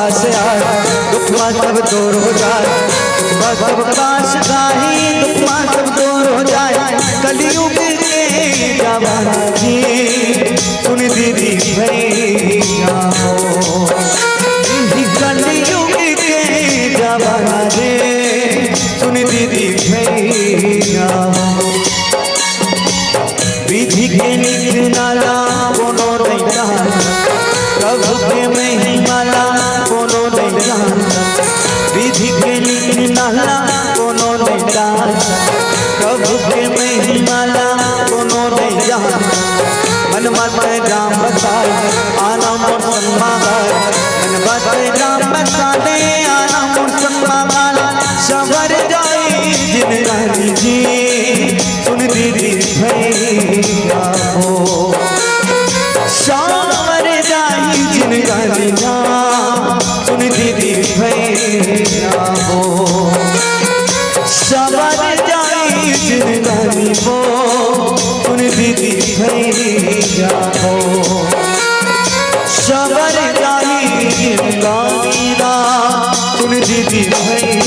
पास आए, दुखवा सब दूर हो जाए, सुखवा सब पास गाही, दुखवा सब दूर हो जाए। कलयुग के जमाना जी सुन दीदी भैया हो, कलयुग के जमाना रे सुन दीदी भैया हो। विधि के निराला कोनो नहीं जानता, प्रभु के महिमाला कोनो नहीं जानता। विधि के निराला कोनो नहीं जानता, प्रभु के महिमाला कोनो नहीं जानता। मन मत राम बताए आना मोर संभाल, मन मत राम बताए आना मोर संभाल। सवर जाई जिंदगानी जी सुन दीदी भैया हो, सवर जाई जिंदगानी ना सुन दीदी भैया हो, सवर जाई जिंदगानी हो सुन दीदी भैया हो, सवर जाई जिंदगानी ना सुन दीदी भैया।